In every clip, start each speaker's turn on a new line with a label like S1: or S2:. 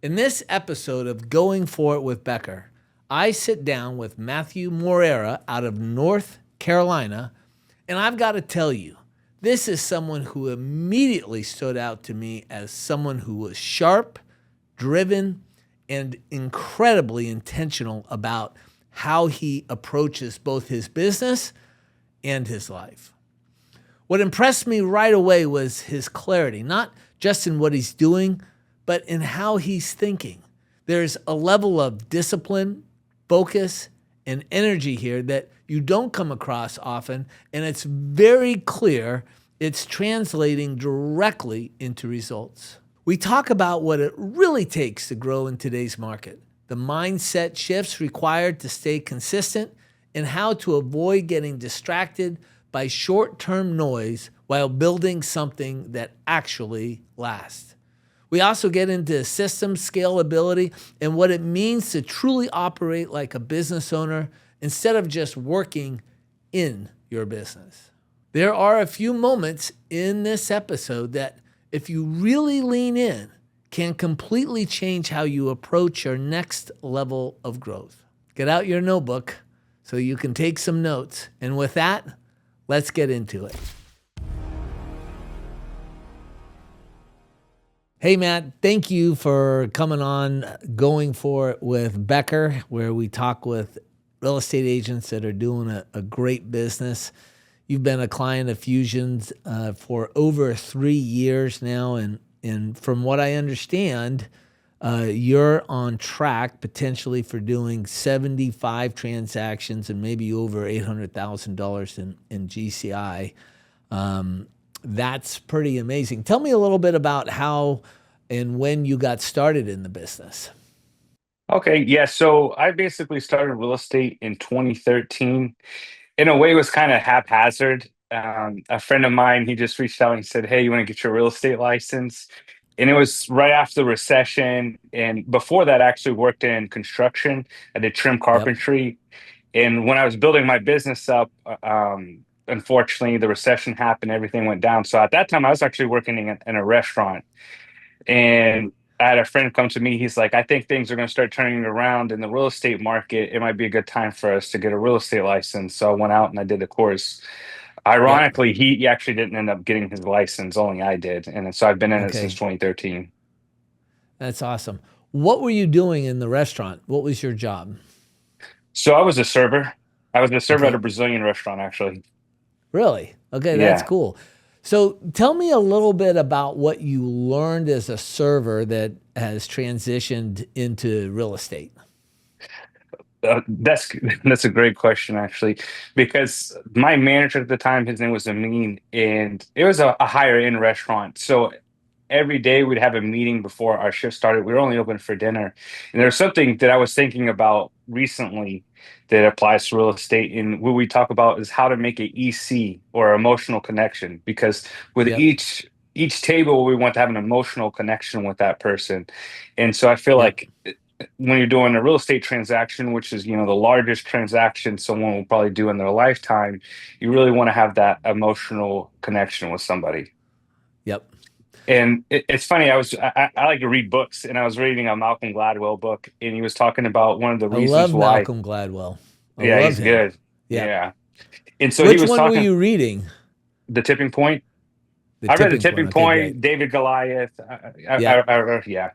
S1: In this episode of Going For It with Becker, I sit down with Matthew Moreira out of North Carolina, and I've got to tell you, this is someone who immediately stood out to me as someone who was sharp, driven, and incredibly intentional about how he approaches both his business and his life. What impressed me right away was his clarity, not just in what he's doing, but in how he's thinking. There's a level of discipline, focus, and energy here that you don't come across often, and it's very clear it's translating directly into results. We talk about what it really takes to grow in today's market, the mindset shifts required to stay consistent, and how to avoid getting distracted by short-term noise while building something that actually lasts. We also get into system scalability and what it means to truly operate like a business owner instead of just working in your business. There are a few moments in this episode that, if you really lean in, can completely change how you approach your next level of growth. Get out your notebook so you can take some notes. And with that, let's get into it. Hey, Matt, thank you for coming on Going For It with Becker, where we talk with real estate agents that are doing a great business. You've been a client of Fusion's for over 3 years now, and from what I understand, you're on track potentially for doing 75 transactions and maybe over $800,000 in GCI. That's pretty amazing. Tell me a little bit about how and when you got started in the business.
S2: Okay, yeah. So I basically started real estate in 2013. In a way, it was kind of haphazard. A friend of mine, he just reached out and he said, "Hey, you want to get your real estate license?" And it was right after the recession. And before that, I actually worked in construction. I did trim
S1: Yep.
S2: carpentry. And when I was building my business up, unfortunately, the recession happened, everything went down. So at that time, I was actually working in a restaurant. And I had a friend come to me. He's like, I think things are going to start turning around in the real estate market. It might be a good time for us to get a real estate license. So I went out and I did the course.
S1: Yep.
S2: Ironically, he actually didn't end up getting his license, only I did. And so I've been in it since
S1: Okay.
S2: 2013.
S1: That's awesome. What were you doing in the restaurant? What was your job?
S2: So I was a server. I was a server at a
S1: Okay.
S2: Brazilian restaurant, actually.
S1: Really? Okay, that's
S2: Yeah.
S1: cool. So tell me a little bit about what you learned as a server that has transitioned into real estate.
S2: That's that's a great question, actually, because my manager at the time, his name was Amin, and it was a higher end restaurant. So every day we'd have a meeting before our shift started. We were only open for dinner. And there's something that I was thinking about recently that applies to real estate. And what we talk about is how to make an EC or emotional connection. Because with
S1: Yep.
S2: each table, we want to have an emotional connection with that person. And so I feel
S1: Yep.
S2: like when you're doing a real estate transaction, which is, the largest transaction someone will probably do in their lifetime, you really want to have that emotional connection with somebody.
S1: Yep.
S2: And it's funny. I like to read books, and I was reading a Malcolm Gladwell book, and he was talking about one of the
S1: I
S2: reasons
S1: love
S2: why.
S1: Malcolm Gladwell. I
S2: Yeah,
S1: love
S2: he's
S1: him.
S2: good.
S1: Yep.
S2: Yeah, and so he
S1: Which
S2: was
S1: one were
S2: talking
S1: you reading?
S2: the tipping point.
S1: The
S2: I read the
S1: tipping point.
S2: tipping
S1: Okay, great.
S2: point, David Goliath.
S1: Yep.
S2: Yeah.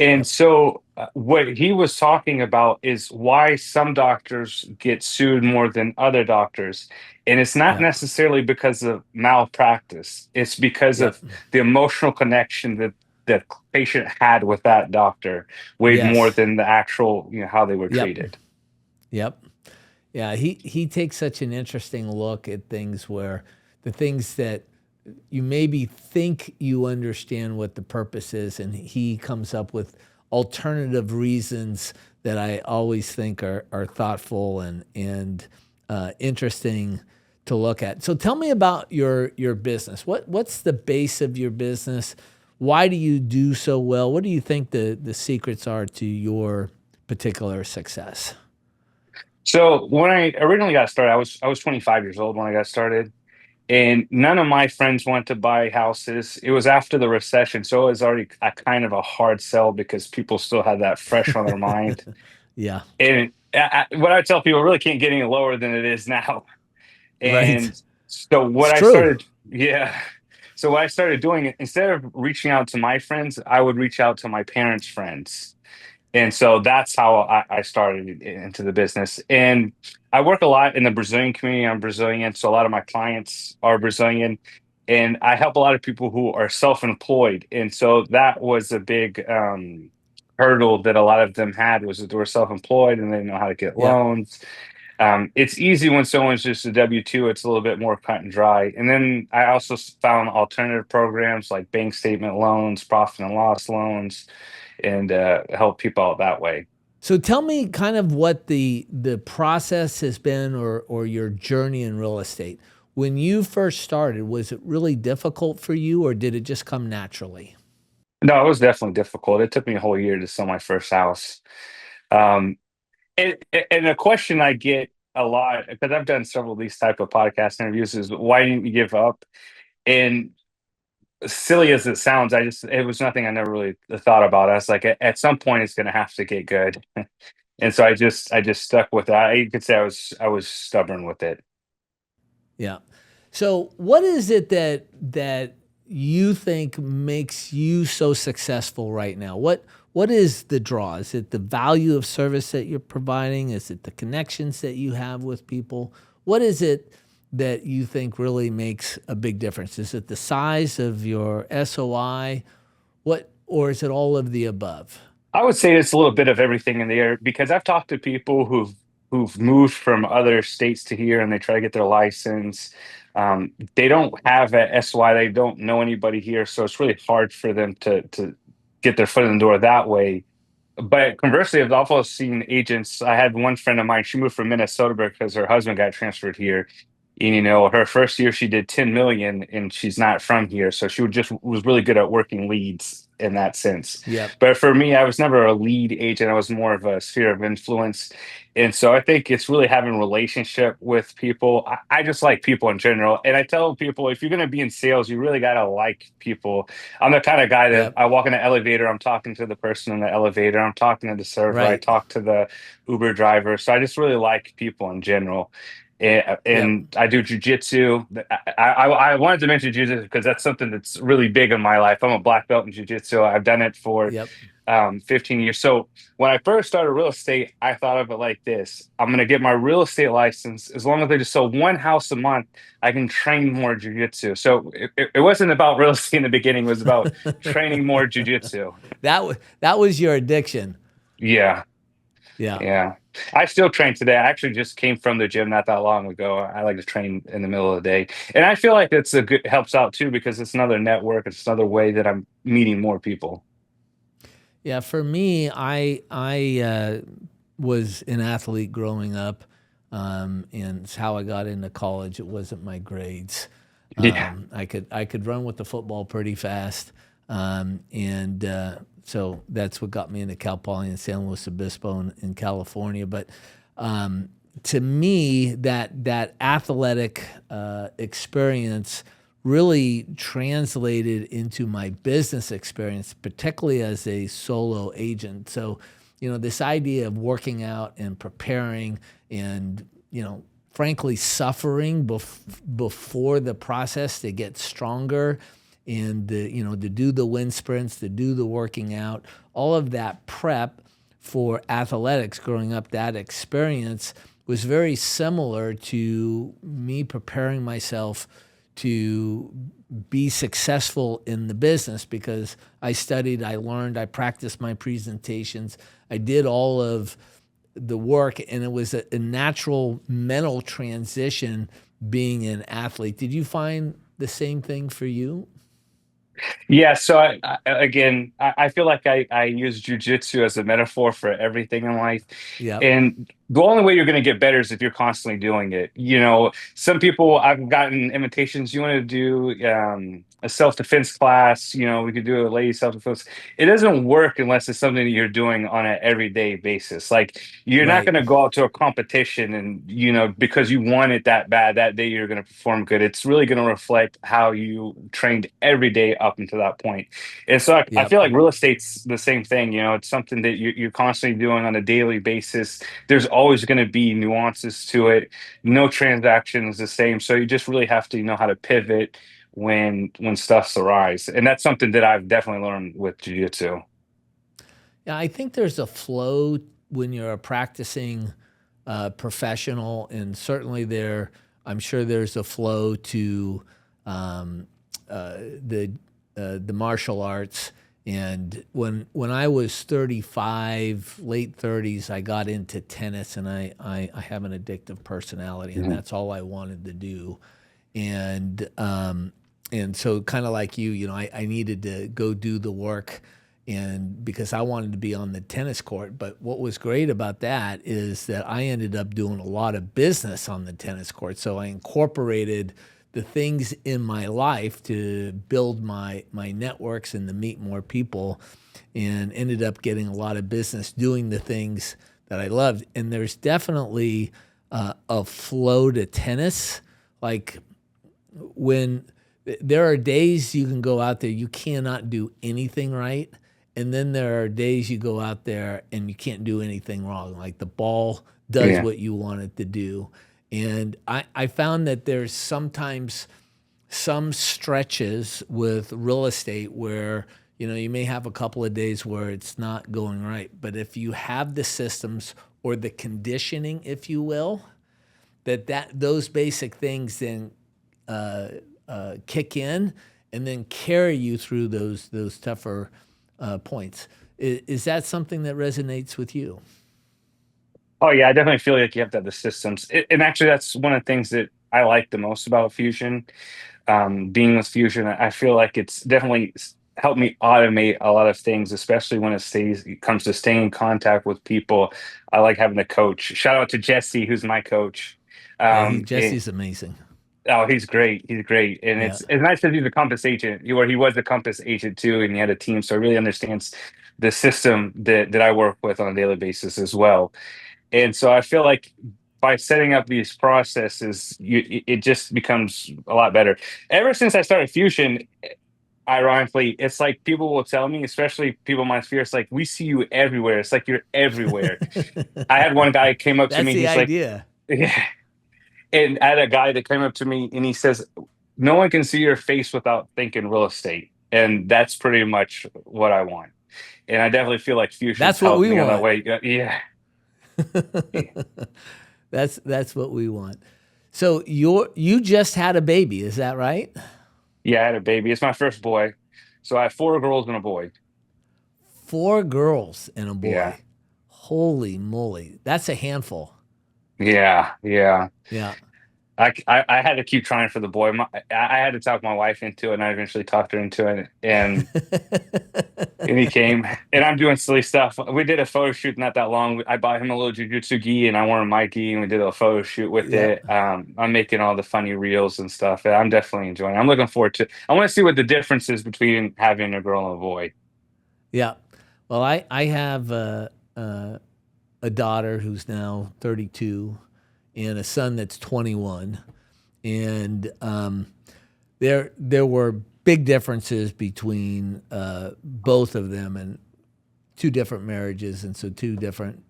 S2: And
S1: Yep.
S2: so, what he was talking about is why some doctors get sued more than other doctors. And it's not
S1: Yep.
S2: necessarily because of malpractice, it's because
S1: Yep.
S2: of the emotional connection that the patient had with that doctor weighed more
S1: Yes.
S2: than the actual, how they were
S1: Yep.
S2: treated.
S1: Yep. Yeah, he takes such an interesting look at things where the things that you maybe think you understand what the purpose is, and he comes up with alternative reasons that I always think are thoughtful and interesting to look at. So tell me about your business. What's the base of your business? Why do you do so well? What do you think the secrets are to your particular success?
S2: So when I originally got started, I was 25 years old when I got started. and none of my friends wanted to buy houses. It was after the recession, so it was already a kind of a hard sell because people still had that fresh on their mind.
S1: Yeah.
S2: And what I tell people, really can't get any lower than it is now.
S1: Right.
S2: And so what
S1: It's
S2: I
S1: true.
S2: started, yeah. So what I started doing, instead of reaching out to my friends, I would reach out to my parents' friends. And so that's how I started into the business. And I work a lot in the Brazilian community. I'm Brazilian, so a lot of my clients are Brazilian. And I help a lot of people who are self-employed. And so that was a big hurdle that a lot of them had, was that they were self-employed and they didn't know how to get
S1: Yep.
S2: loans. It's easy when someone's just a W-2, it's a little bit more cut and dry. And then I also found alternative programs like bank statement loans, profit and loss loans, and help people out that way.
S1: So tell me kind of what the process has been, or your journey in real estate. When you first started, was it really difficult for you, or did it just come naturally?
S2: No, it was definitely difficult. It took me a whole year to sell my first house. Um, and a question I get a lot, because I've done several of these type of podcast interviews, is why didn't you give up? And silly as it sounds, it was nothing I never really thought about. I was like, at some point it's going to have to get good. And so I just stuck with that. You could say I was stubborn with it.
S1: Yeah. So what is it that you think makes you so successful right now? What is the draw? Is it the value of service that you're providing? Is it the connections that you have with people? What is it that you think really makes a big difference? Is it the size of your SOI? What, or is it all of the above?
S2: I would say it's a little bit of everything in the air because I've talked to people who've moved from other states to here and they try to get their license. They don't have a SY, they don't know anybody here, so it's really hard for them to get their foot in the door that way. But conversely, I've also seen agents. I had one friend of mine, she moved from Minnesota because her husband got transferred here. And her first year she did 10 million and she's not from here. So she was really good at working leads in that sense.
S1: Yep.
S2: But for me, I was never a lead agent. I was more of a sphere of influence. And so I think it's really having relationship with people. I just like people in general. And I tell people if you're going to be in sales, you really got to like people. I'm the kind of guy that
S1: Yep.
S2: I walk in an elevator, I'm talking to the person in the elevator, I'm talking to the server, I
S1: Right.
S2: talk to the Uber driver. So I just really like people in general.
S1: Yep.
S2: And I do jujitsu. I wanted to mention jujitsu because that's something that's really big in my life. I'm a black belt in jujitsu. I've done it for
S1: Yep.
S2: 15 years. So when I first started real estate, I thought of it like this. I'm going to get my real estate license. As long as I just sell one house a month, I can train more jujitsu. So it wasn't about real estate in the beginning. It was about training more jujitsu.
S1: That was your addiction.
S2: Yeah.
S1: Yeah.
S2: Yeah. I still train today. I actually just came from the gym not that long ago. I like to train in the middle of the day. And I feel like it's a good helps out too because it's another network. It's another way that I'm meeting more people.
S1: Yeah, for me, I was an athlete growing up, and it's how I got into college. It wasn't my grades.
S2: Yeah.
S1: I could run with the football pretty fast, and so that's what got me into Cal Poly and San Luis Obispo in California. But to me, that athletic experience really translated into my business experience, particularly as a solo agent. So, this idea of working out and preparing and, frankly, suffering before the process to get stronger and, to do the wind sprints, to do the working out, all of that prep for athletics growing up, that experience was very similar to me preparing myself to be successful in the business because I studied, I learned, I practiced my presentations, I did all of the work, and it was a natural mental transition being an athlete. Did you find the same thing for you?
S2: Yeah. So again, I feel like I use jujitsu as a metaphor for everything in life.
S1: Yep.
S2: And the only way you're going to get better is if you're constantly doing it. You know, some people, I've gotten invitations. You want to do a self-defense class? You know, we could do a lady self-defense. It doesn't work unless it's something that you're doing on an everyday basis. Like you're not
S1: Right.
S2: going to go out to a competition and, you know, because you want it that bad that day, you're going to perform good. It's really going to reflect how you trained every day up until that point. And so I
S1: Yep.
S2: feel like real estate's the same thing. You know, it's something that you're constantly doing on a daily basis. There's always going to be nuances to it. No transaction is the same. So you just really have to know how to pivot when stuff's arise. And that's something that I've definitely learned with jiu-jitsu.
S1: Yeah, I think there's a flow when you're a practicing professional, and certainly I'm sure there's a flow to um, the martial arts. And when I was 35, late 30s, I got into tennis, and I have an addictive personality, and
S2: Mhm.
S1: that's all I wanted to do. And and so kind of like you know, I needed to go do the work, and because I wanted to be on the tennis court. But what was great about that is that I ended up doing a lot of business on the tennis court. So I incorporated the things in my life to build my networks and to meet more people, and ended up getting a lot of business doing the things that I loved. And there's definitely a flow to tennis. Like when there are days you can go out there, you cannot do anything right. And then there are days you go out there and you can't do anything wrong. Like the ball does
S2: Yeah.
S1: what you want it to do. And I found that there's sometimes some stretches with real estate where, you know, you may have a couple of days where it's not going right. But if you have the systems or the conditioning, if you will, that those basic things then kick in and then carry you through those tougher points. Is that something that resonates with you?
S2: Oh yeah, I definitely feel like you have to have the systems. And actually that's one of the things that I like the most about Fusion. Being with Fusion, I feel like it's definitely helped me automate a lot of things, especially when it comes to staying in contact with people. I like having a coach. Shout out to Jesse, who's my coach.
S1: Yeah,
S2: And
S1: Jesse's amazing.
S2: oh, he's great. He's great, and
S1: Yeah.
S2: it's nice that he's a Compass agent. He was a Compass agent too, and he had a team, so he really understands the system that I work with on a daily basis as well. And so I feel like by setting up these processes, it just becomes a lot better. Ever since I started Fusion, ironically, it's like people will tell me, especially people in my sphere, it's like we see you everywhere. It's like you're everywhere. I had one guy came up to
S1: That's
S2: me.
S1: the
S2: He's like,
S1: idea.
S2: yeah. And I had a guy that came up to me and he says, no one can see your face without thinking real estate. And that's pretty much what I want. And I definitely feel like Fusion's
S1: That's what
S2: helped
S1: we
S2: me on that
S1: want.
S2: way. Yeah.
S1: That's what we want. So you just had a baby, is that right?
S2: Yeah, I had a baby. It's my first boy. So I have four girls and a boy.
S1: Four girls and a
S2: Yeah.
S1: boy. Holy moly. That's a handful.
S2: Yeah. Yeah.
S1: Yeah.
S2: I had to keep trying for the boy. I had to talk my wife into it, and I eventually talked her into it. And he came, and I'm doing silly stuff. We did a photo shoot not that long. I bought him a little jujitsu gi, and I wore my gi, and we did a photo shoot with
S1: Yep.
S2: it. I'm making all the funny reels and stuff. And I'm definitely enjoying it. I'm looking forward to. I want to see what the difference is between having a girl and a boy.
S1: Yeah. Well, I have a daughter who's now 32 and a son that's 21. And there were big differences between both of them, and two different marriages, and so two different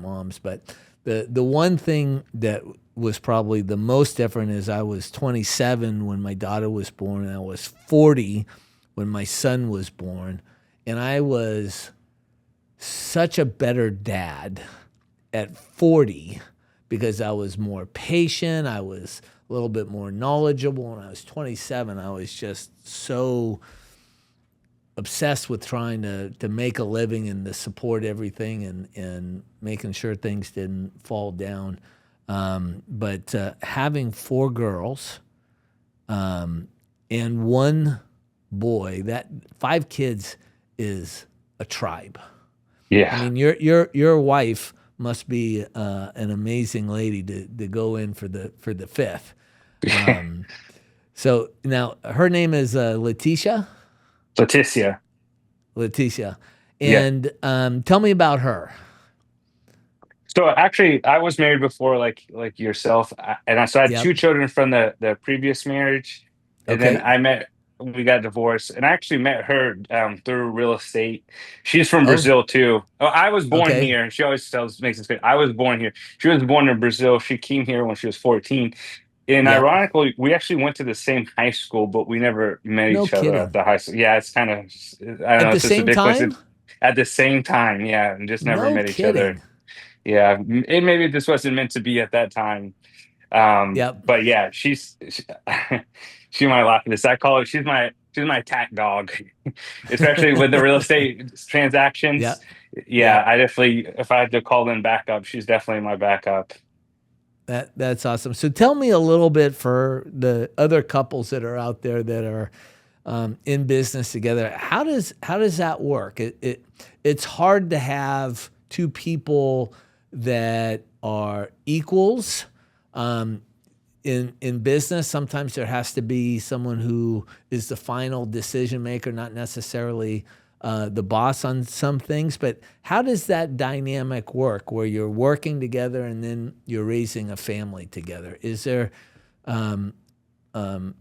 S1: moms. But the one thing that was probably the most different is I was 27 when my daughter was born, and I was 40 when my son was born, and I was such a better dad at 40 because I was more patient, I was a little bit more knowledgeable. When I was 27, I was just so obsessed with trying to make a living and to support everything, and making sure things didn't fall down. But having four girls and one boy, that five kids is a tribe. I
S2: Yeah.
S1: mean, your wife must be an amazing lady to go in for the fifth. Um, so now her name is Letitia.
S2: Leticia.
S1: Letitia,
S2: Yeah.
S1: and tell me about her.
S2: So actually, I was married before, like yourself, so I had
S1: Yep.
S2: two children from the previous marriage, and then
S1: Okay.
S2: we got divorced, and I actually met her through real estate. She's from
S1: Oh.
S2: Brazil too. Oh, I was born
S1: Okay.
S2: here. She always tells makes it fit. I was born here. She was born in Brazil. She came here when she was 14. And
S1: Yep.
S2: ironically, we actually went to the same high school, but we never met
S1: No
S2: each other at
S1: kidding.
S2: the high school. Yeah, it's kind of, I don't
S1: At
S2: know,
S1: the
S2: it's just a
S1: same
S2: big
S1: time?
S2: coincidence. At the same time, yeah, and just never
S1: No
S2: met each other.
S1: kidding.
S2: Yeah, and maybe this wasn't meant to be at that time.
S1: Yep.
S2: But yeah, she might laugh at this. I call it she's my attack dog, especially with the real estate transactions.
S1: Yep.
S2: Yeah,
S1: Yep.
S2: I definitely if I had to call in backup, she's definitely my backup.
S1: That's awesome. So tell me a little bit for the other couples that are out there that are in business together. How does that work? It's hard to have two people that are equals. Um, in business, sometimes there has to be someone who is the final decision maker, not necessarily the boss on some things. But how does that dynamic work, where you're working together and then you're raising a family together? Is there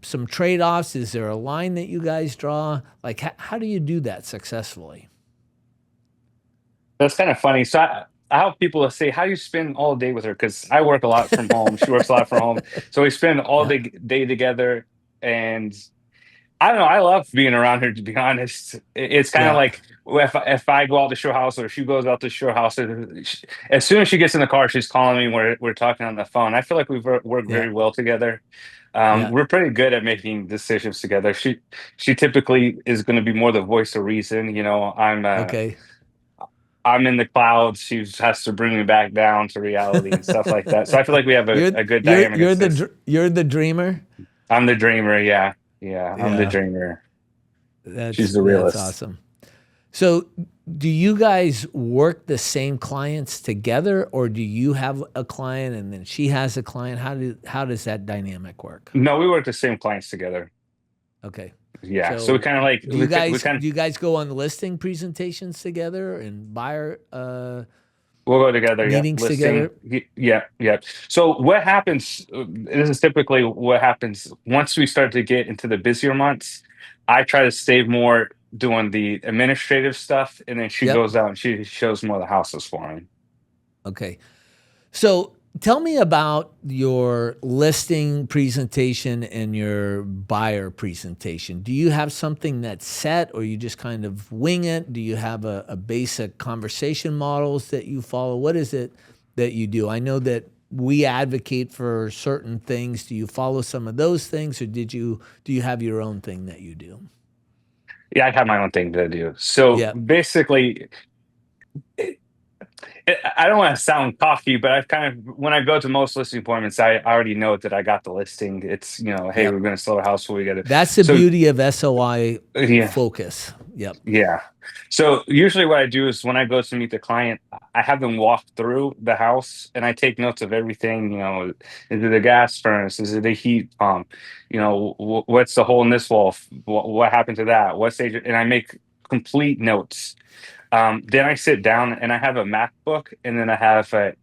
S1: some trade-offs? Is there a line that you guys draw? Like, how do you do that successfully?
S2: That's kind of funny. I have people say, "How do you spend all day with her?" Because I work a lot from home. She works a lot from home, so we spend all
S1: Yeah,
S2: day together. And I don't know. I love being around her. To be honest, it's kind of
S1: yeah,
S2: like if I go out to show house or she goes out to show house. As soon as she gets in the car, she's calling me. We're talking on the phone. I feel like we've worked
S1: yeah,
S2: very well together.
S1: yeah.
S2: We're pretty good at making decisions together. She typically is going to be more the voice of reason.
S1: Okay.
S2: I'm in the clouds. She has to bring me back down to reality and stuff like that. So I feel like we have
S1: you're
S2: a good
S1: you're
S2: dynamic.
S1: you're you're the dreamer.
S2: I'm the dreamer. Yeah. Yeah. I'm the
S1: Yeah,
S2: dreamer.
S1: that's
S2: She's the
S1: that's
S2: realist.
S1: awesome. So, do you guys work the same clients together, or do you have a client and then she has a client? How does that dynamic work?
S2: No, we work the same clients together.
S1: Okay.
S2: Yeah. So we
S1: So,
S2: kind of like,
S1: do you
S2: we
S1: guys
S2: kind of,
S1: do you guys go on listing presentations together and buyer
S2: we'll go together. Yeah.
S1: meetings
S2: Listing.
S1: together?
S2: Yeah. Yeah. So what happens, this is typically what happens once we start to get into the busier months. I try to save more doing the administrative stuff. And then she
S1: Yep.
S2: goes out and she shows more the houses for me.
S1: Okay. So tell me about your listing presentation and your buyer presentation. Do you have something that's set, or you just kind of wing it? Do you have a basic conversation models that you follow? What is it that you do? I know that we advocate for certain things. Do you follow some of those things, or do you have your own thing that you do?
S2: Yeah, I have my own thing to do. So
S1: Yeah.
S2: basically, I don't want to sound cocky, but I've kind of when I go to most listing appointments, I already know that I got the listing. It's hey, we're
S1: Yep.
S2: going to sell our house, what we got to.
S1: That's the
S2: So
S1: beauty of SOI
S2: yeah,
S1: focus. Yep.
S2: yeah. So usually what I do is when I go to meet the client, I have them walk through the house and I take notes of everything. Is it a gas furnace? Is it a heat pump? What's the hole in this wall? What happened to that? What stage? And I make complete notes. Then I sit down and I have a MacBook and then I have a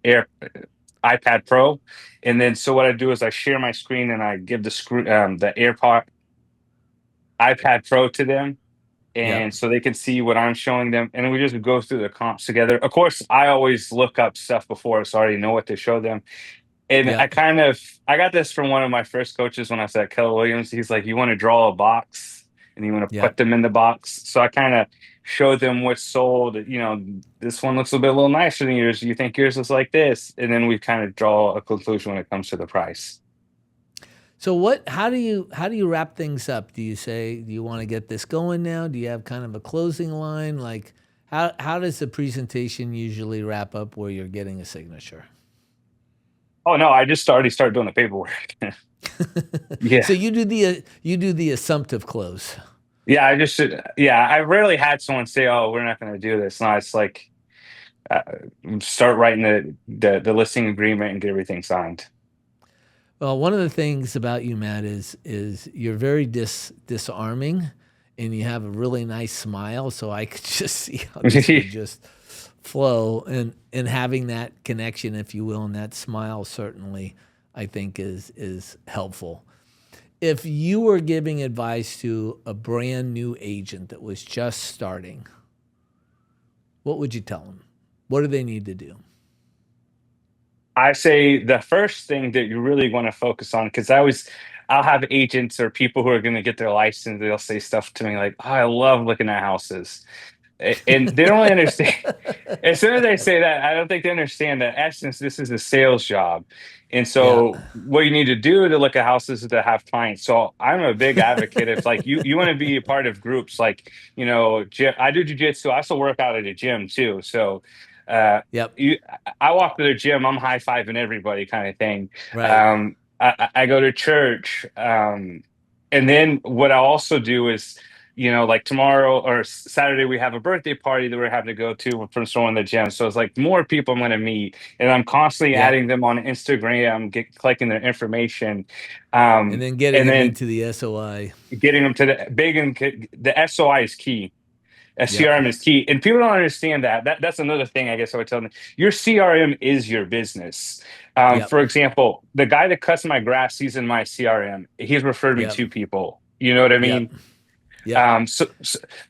S2: Air iPad Pro, and then so what I do is I share my screen and I give the AirPod iPad Pro to them,
S1: Yep.
S2: and so they can see what I'm showing them, and we just go through the comps together. Of course, I always look up stuff before, so I already know what to show them. And
S1: Yep.
S2: I got this from one of my first coaches when I was at Keller Williams. He's like, you want to draw a box and you want to put
S1: Yep.
S2: them in the box. So I kind of show them what's sold. This one looks a little nicer than yours. You think yours is like this? And then we kind of draw a conclusion when it comes to the price.
S1: So how do you wrap things up? Do you say, do you want to get this going now? Do you have kind of a closing line? Like, how does the presentation usually wrap up where you're getting a signature?
S2: Oh no, I just already started doing the paperwork. Yeah.
S1: So you do the assumptive close.
S2: Yeah, I rarely had someone say, "Oh, we're not going to do this." No, it's like uh, start writing the listing agreement and get everything signed.
S1: Well, one of the things about you, Matt, is you're very disarming, and you have a really nice smile. So I could just see how this would just flow, and having that connection, if you will, and that smile certainly, I think is helpful. If you were giving advice to a brand new agent that was just starting, what would you tell them? What do they need to do?
S2: I say the first thing that you really want to focus on, because I'll have agents or people who are going to get their license. They'll say stuff to me like, "Oh, I love looking at houses," and they don't really understand. As soon as they say that, I don't think they understand that essence. This is a sales job, and
S1: Yeah.
S2: so what you need to do to look at houses is to have clients. So I'm a big advocate. If like you want to be a part of groups, like I do jujitsu. I also work out at a gym too. So. Uh,
S1: Yep.
S2: you, I walk to the gym. I'm high fiving everybody, kind of thing.
S1: Right.
S2: I go to church, and then what I also do is, like tomorrow or Saturday, we have a birthday party that we're having to go to from someone in the gym. So it's like more people I'm going to meet, and I'm constantly
S1: Yep.
S2: adding them on Instagram, collecting their information,
S1: And then getting
S2: and
S1: them
S2: then
S1: into the SOI.
S2: getting them to the SOI is key. A
S1: Yep.
S2: CRM is key, and people don't understand that. That's another thing I guess I would tell them. Your CRM is your business.
S1: Yep.
S2: For example, the guy that cuts my grass, he's in my CRM. He's referred me
S1: Yep.
S2: to people. You know what I
S1: Yep.
S2: mean?
S1: Yep.
S2: So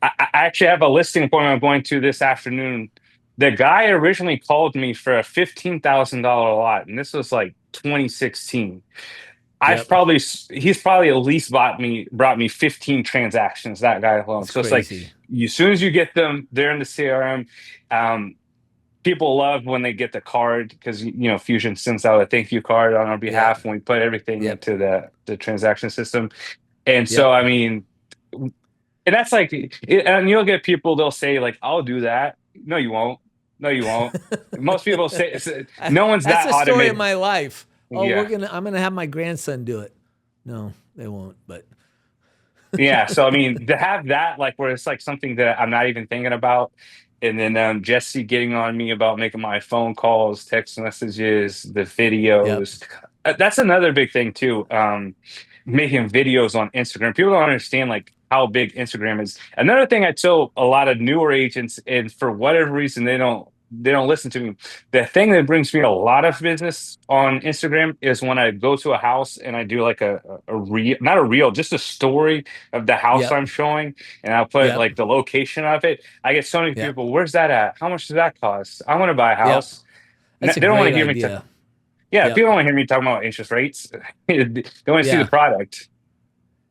S2: I actually have a listing appointment I'm going to this afternoon. The guy originally called me for a $15,000 lot, and this was like 2016.
S1: Yep.
S2: He's probably at least brought me 15 transactions, that guy alone.
S1: It's
S2: So it's like,
S1: crazy.
S2: as soon as you get them, they're in the CRM. Um, People love when they get the card because Fusion sends out a thank you card on our
S1: Yep.
S2: behalf when we put everything
S1: Yep.
S2: into the transaction system. And so
S1: Yep.
S2: I mean, and that's like, and you'll get people, they'll say like, "I'll do that." No, you won't. No, you won't. Most people say no one's
S1: That's
S2: that
S1: the story of
S2: automated.
S1: my life. Oh,
S2: Yeah.
S1: I'm gonna have my grandson do it. No, they won't. But
S2: Yeah, so I mean, to have that like where it's like something that I'm not even thinking about, and then Jesse getting on me about making my phone calls, text messages, the
S1: yep.
S2: videos. That's another big thing too. Making videos on Instagram. People don't understand like how big Instagram is. Another thing I tell a lot of newer agents, and for whatever reason they don't listen to me. The thing that brings me a lot of business on Instagram is when I go to a house and I do like a reel, not a reel, just a story of the house
S1: Yep.
S2: I'm showing, and I'll put
S1: Yep.
S2: like the location of it. I get so many
S1: Yep.
S2: people, "Where's that at? How much does that cost? I want to buy a
S1: Yep.
S2: house."
S1: That's a
S2: They don't want
S1: great
S2: to hear me.
S1: idea.
S2: Yeah,
S1: Yep.
S2: people don't want to hear me talking about interest rates. They want to see the
S1: Yeah.
S2: product.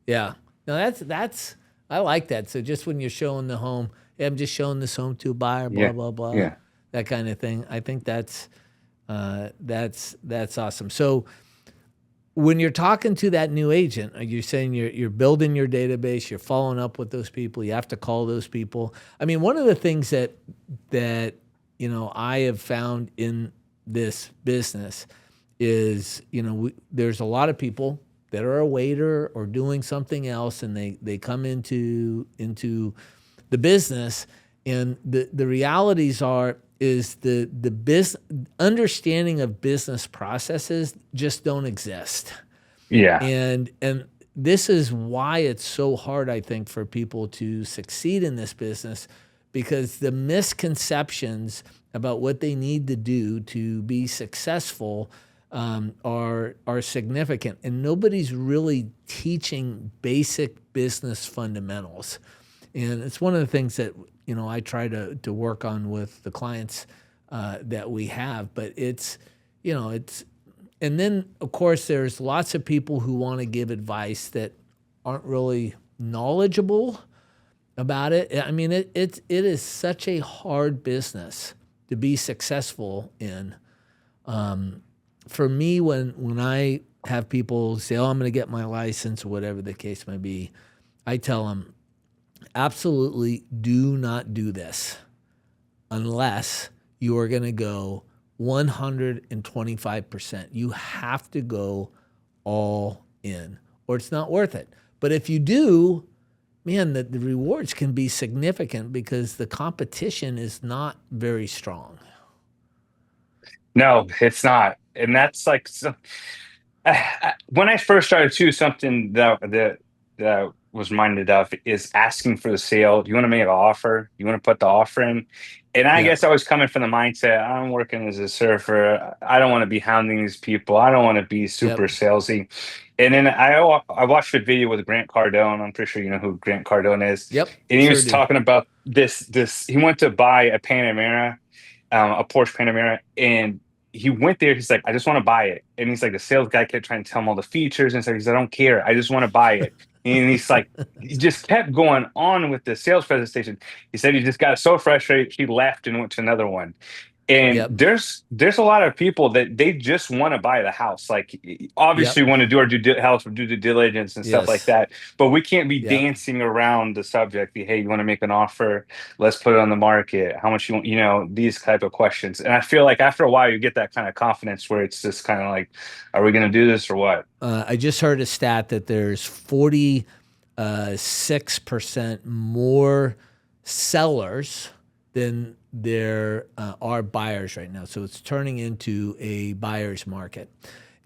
S1: Yeah. No, that's I like that. So just when you're showing the home, hey, I'm just showing this home to a buyer, blah
S2: Yeah,
S1: blah blah,
S2: yeah.
S1: that kind of thing. I think that's awesome. So when you're talking to that new agent, you're saying you're building your database, you're following up with those people, you have to call those people. I mean, one of the things that I have found in this business is there's a lot of people that are a waiter or doing something else, and they come into the business, and the realities is the understanding of business processes just don't exist.
S2: Yeah.
S1: And this is why it's so hard, I think, for people to succeed in this business, because the misconceptions about what they need to do to be successful are significant, and nobody's really teaching basic business fundamentals. And it's one of the things that I try to work on with the clients that we have. But it's and then of course there's lots of people who want to give advice that aren't really knowledgeable about it. I mean, it is such a hard business to be successful in. For me, when I have people say, "Oh, I'm going to get my license," or whatever the case may be, I tell them, absolutely do not do this unless you are going to go 125%. You have to go all in, or it's not worth it. But if you do, man, the rewards can be significant because the competition is not very strong.
S2: No, it's not. And that's like when I first started too, something that I was reminded of is asking for the sale. Do you want to make an offer? You want to put the offer in? And I
S1: Yeah.
S2: guess I was coming from the mindset, I'm working as a surfer. I don't want to be hounding these people. I don't want to be super
S1: Yep.
S2: salesy. And then I watched a video with Grant Cardone. I'm pretty sure you know who Grant Cardone is.
S1: Yep.
S2: And he
S1: Sure
S2: was
S1: do.
S2: talking about this. He went to buy a Panamera, a Porsche Panamera, and he went there. He's like, I just want to buy it. And he's like, the sales guy kept trying to tell him all the features. And so he's like, I don't care. I just want to buy it. And he's like, he just kept going on with the sales presentation. He said he just got so frustrated, he left and went to another one. And
S1: Yep.
S2: there's a lot of people that they just want to buy the house. Like obviously
S1: Yep.
S2: we want to do our house due diligence and stuff like
S1: Yes.
S2: that, but we can't be
S1: Yep.
S2: dancing around the subject. Hey, you want to make an offer? Let's put it on the market. How much you want? These type of questions. And I feel like after a while you get that kind of confidence where it's just kind of like, are we going to do this or what?
S1: I just heard a stat that there's 46% more sellers than there are buyers right now. So it's turning into a buyer's market.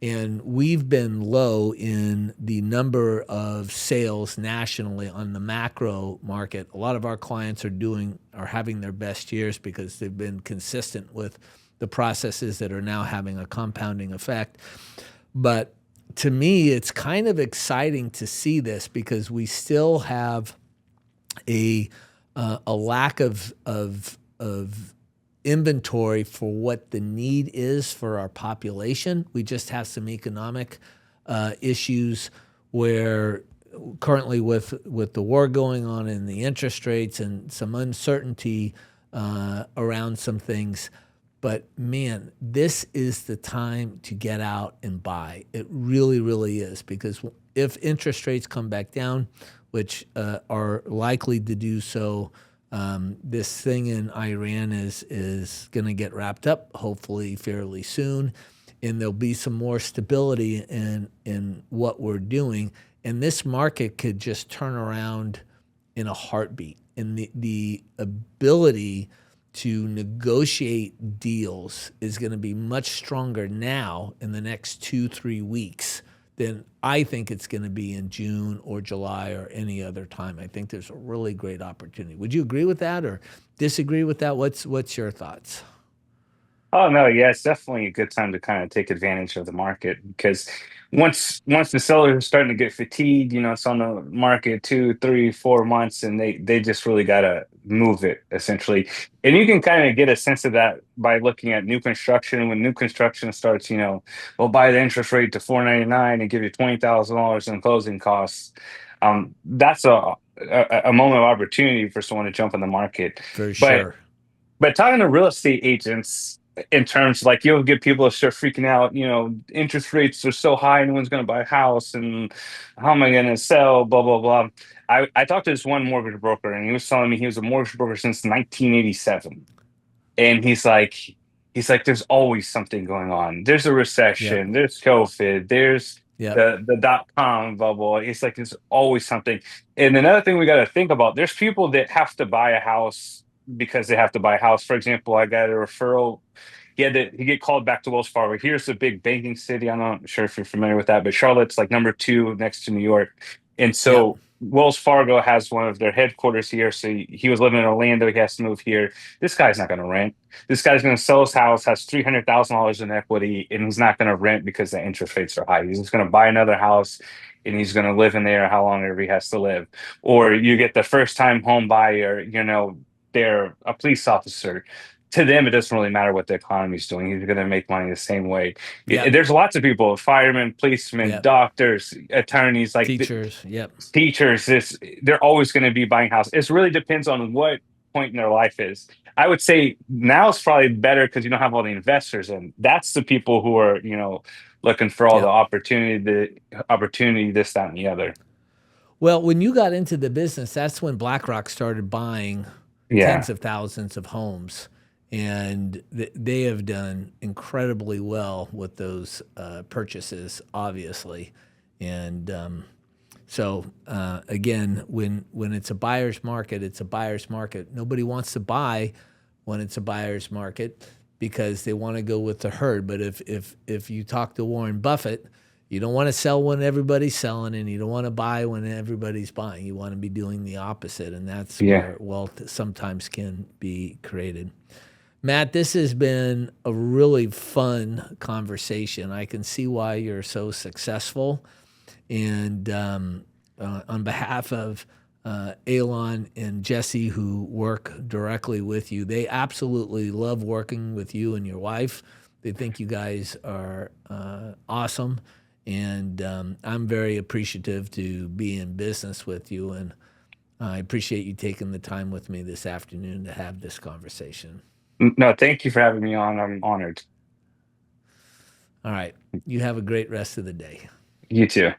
S1: And we've been low in the number of sales nationally on the macro market. A lot of our clients are having their best years because they've been consistent with the processes that are now having a compounding effect. But to me, it's kind of exciting to see this because we still have a lack of inventory for what the need is for our population. We just have some economic issues where currently with the war going on and the interest rates and some uncertainty around some things. But man, this is the time to get out and buy. It really, really is, because if interest rates come back down, which are likely to do so, this thing in Iran is going to get wrapped up, hopefully fairly soon, and there'll be some more stability in what we're doing, and this market could just turn around in a heartbeat. And the ability to negotiate deals is going to be much stronger now in the next 2-3 weeks than I think it's going to be in June or July or any other time. I think there's a really great opportunity. Would you agree with that or disagree with that? What's your thoughts?
S2: Oh no, yeah, it's definitely a good time to kind of take advantage of the market because once the sellers are starting to get fatigued, it's on the market 2, 3, 4 months, and they just really gotta move it essentially. And you can kind of get a sense of that by looking at new construction. When new construction starts, we'll buy the interest rate to 4.99 and give you $20,000 in closing costs. That's a moment of opportunity for someone to jump in the market.
S1: For
S2: But
S1: sure.
S2: but talking to real estate agents in terms like you'll get people to start freaking out, interest rates are so high, no one's going to buy a house, and how am I going to sell, blah, blah, blah. I talked to this one mortgage broker, and he was telling me he was a mortgage broker since 1987. And he's like, there's always something going on. There's a
S1: Yep.
S2: recession, there's COVID, there's
S1: Yep.
S2: the dot-com bubble. It's like there's always something. And another thing we got to think about, there's people that have to buy a house because they have to buy a house. For example, I got a referral. He get called back to Wells Fargo. Here's the big banking city. I'm not sure if you're familiar with that, but Charlotte's like number two next to New York. And
S1: Yep.
S2: so Wells Fargo has one of their headquarters here. So he was living in Orlando. He has to move here. This guy's not going to rent. This guy's going to sell his house, has $300,000 in equity, and he's not going to rent because the interest rates are high. He's just going to buy another house and he's going to live in there how long ever he has to live. Or you get the first time home buyer, they're a police officer. To them, it doesn't really matter what the economy is doing. He's going to make money the same way.
S1: Yep.
S2: There's lots of people, firemen, policemen,
S1: Yep.
S2: doctors, attorneys, like
S1: Teachers. Yep.
S2: teachers. They're always going to be buying houses. It really depends on what point in their life is. I would say now it's probably better because you don't have all the investors in. That's the people who are, looking for all
S1: Yep.
S2: the opportunity, this, that, and the other.
S1: Well, when you got into the business, that's when BlackRock started buying
S2: Yeah.
S1: tens of thousands of homes, and they have done incredibly well with those purchases, obviously. And again, when it's a buyer's market, it's a buyer's market. Nobody wants to buy when it's a buyer's market. because they want to go with the herd. But if you talk to Warren Buffett, you don't want to sell when everybody's selling, and you don't want to buy when everybody's buying. You want to be doing the opposite, and that's
S2: Yeah.
S1: where wealth sometimes can be created. Matt, this has been a really fun conversation. I can see why you're so successful. And on behalf of Elon and Jesse, who work directly with you, they absolutely love working with you and your wife. They think you guys are awesome. And I'm very appreciative to be in business with you. And I appreciate you taking the time with me this afternoon to have this conversation.
S2: No, thank you for having me on. I'm honored.
S1: All right. You have a great rest of the day.
S2: You too.